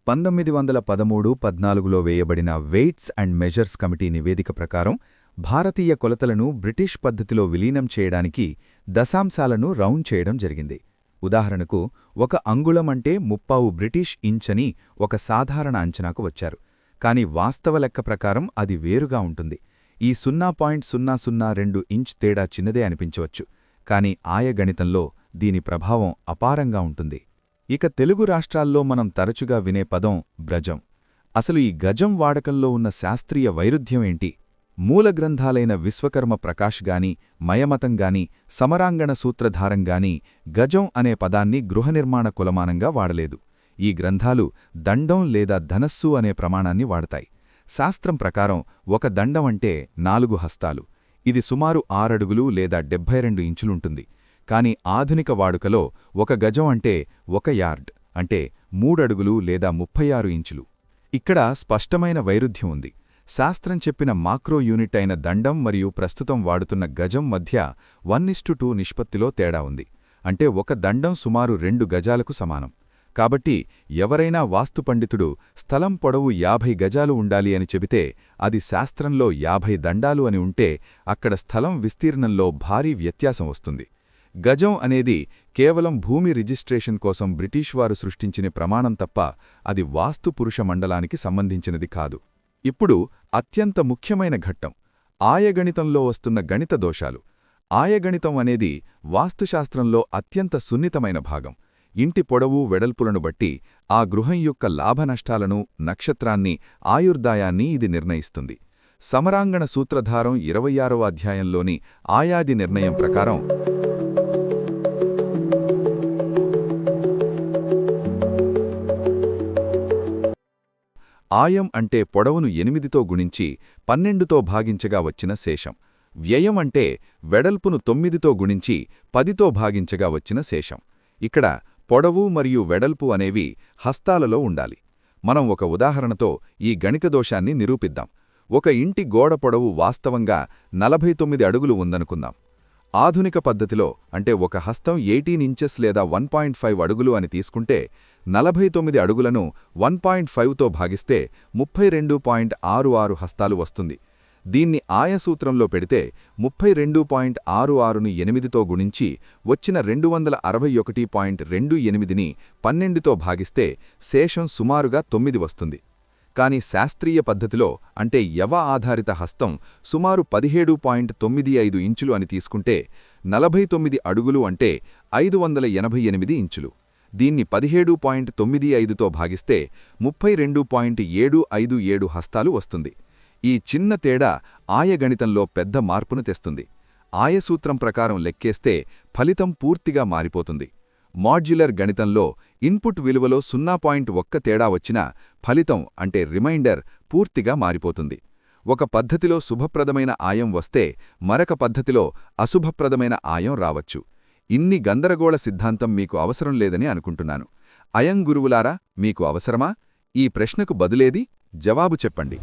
1913-14లో వేయబడిన weights and measures committee నివేదిక ప్రకారం భారతీయ కొలతలను బ్రిటిష్ పద్ధతిలో విలీనం చేయడానికి దశాంశాలను రౌండ్ చేయడం జరిగింది. ఉదాహరణకు 1 అంగుళం అంటే 30 బ్రిటిష్ ఇంచ్ అని ఒక సాధారణ అంచనాకు వచ్చారు. కాని వాస్తవ లెక్క ప్రకారం అది వేరుగా ఉంటుంది. ఈ 0.002 ఇంచ్ తేడా చిన్నదే అనిపించవచ్చు, కాని ఆయగణితంలో దీని ప్రభావం అపారంగా ఉంటుంది. ఇక తెలుగు రాష్ట్రాల్లో మనం తరచుగా వినే పదం బ్రజం. అసలు ఈ గజం వాడకంలో ఉన్న శాస్త్రీయ వైరుధ్యం ఏంటి? మూల గ్రంథాలైన విశ్వకర్మ ప్రకాష్ గాని, మయమతం గాని, సమరాంగణ సూత్రధారం గాని గజం అనే పదాన్ని గృహనిర్మాణ కొలమానంగా వాడలేదు. ఈ గ్రంథాలు దండం లేదా ధనస్సు అనే ప్రమాణాన్ని వాడతాయి. శాస్త్రం ప్రకారం ఒక దండం అంటే 4 హస్తాలు. ఇది సుమారు 6 అడుగులు లేదా 72 ఇంచులుంటుంది. కాని ఆధునిక వాడుకలో ఒక గజం అంటే 1 యార్డ్ అంటే 3 అడుగులు లేదా 36 ఇంచులు. ఇక్కడ స్పష్టమైన వైరుధ్యం ఉంది. శాస్త్రం చెప్పిన మాక్రో యూనిట్ అయిన దండం మరియు ప్రస్తుతం వాడుతున్న గజం మధ్య 1:2 నిష్పత్తిలో తేడా ఉంది. అంటే ఒక దండం సుమారు 2 గజాలకు సమానం. కాబట్టి ఎవరైనా వాస్తు పండితుడు స్థలం పొడవు 50 గజాలు ఉండాలి అని చెబితే అది శాస్త్రంలో 50 దండాలు అని ఉంటే అక్కడ స్థలం విస్తీర్ణంలో భారీ వ్యత్యాసం వస్తుంది. గజం అనేది కేవలం భూమి రిజిస్ట్రేషన్ కోసం బ్రిటిష్వారు సృష్టించిన ప్రమాణం తప్ప అది వాస్తు పురుష మండలానికి సంబంధించినది కాదు. ఇప్పుడు అత్యంత ముఖ్యమైన ఘట్టం ఆయగణితంలో వస్తున్న గణిత దోషాలు. ఆయగణితం అనేది వాస్తుశాస్త్రంలో అత్యంత సున్నితమైన భాగం. ఇంటి పొడవు వెడల్పులను బట్టి ఆ గృహం యొక్క లాభనష్టాలను, నక్షత్రాన్ని, ఆయుర్దాయాన్ని ఇది నిర్ణయిస్తుంది. సమరాంగణ సూత్రధారం 26వ అధ్యాయంలోని ఆయాది నిర్ణయం ప్రకారం ఆయం అంటే పొడవును 8తో గుణించి 12తో భాగించగా వచ్చిన శేషం. వ్యయం అంటే వెడల్పును 9తో గుణించి 10తో భాగించగా వచ్చిన శేషం. ఇక్కడ పొడవు మరియు వెడల్పు అనేవి హస్తాలలో ఉండాలి. మనం ఒక ఉదాహరణతో ఈ గణిత దోషాన్ని నిరూపిద్దాం. ఒక ఇంటి గోడ పొడవు వాస్తవంగా 49 అడుగులు ఉందనుకుందాం. ఆధునిక పద్ధతిలో అంటే ఒక హస్తం 18 ఇంచెస్ లేదా 1.5 అడుగులు అని తీసుకుంటే 49 అడుగులను 1.5తో భాగిస్తే 32.66 హస్తాలు వస్తుంది. దీన్ని ఆయసూత్రంలో పెడితే 32.66ను 8తో గుణించి వచ్చిన 261.28ని 12తో భాగిస్తే శేషం సుమారుగా 9 వస్తుంది. కాని శాస్త్రీయ పద్ధతిలో అంటే యవ ఆధారిత హస్తం సుమారు 17.95 ఇంచులు అని తీసుకుంటే 49 అడుగులు అంటే 588 ఇంచులు. దీన్ని 17.95తో భాగిస్తే 32.757 హస్తాలు వస్తుంది. ఈ చిన్న తేడా ఆయగణితంలో పెద్ద మార్పును తెస్తుంది. ఆయసూత్రం ప్రకారం లెక్కేస్తే ఫలితం పూర్తిగా మారిపోతుంది. మాడ్యులర్ గణితంలో ఇన్పుట్ విలువలో 0.1 తేడా వచ్చినా ఫలితం అంటే రిమైండర్ పూర్తిగా మారిపోతుంది. ఒక పద్ధతిలో శుభప్రదమైన ఆయం వస్తే మరొక పద్ధతిలో అశుభప్రదమైన ఆయం రావచ్చు. ఇన్ని గందరగోళ సిద్ధాంతం మీకు అవసరం లేదని అనుకుంటున్నాను. అయం గురువులారా, మీకు అవసరమా? ఈ ప్రశ్నకు బదులేది? జవాబు చెప్పండి.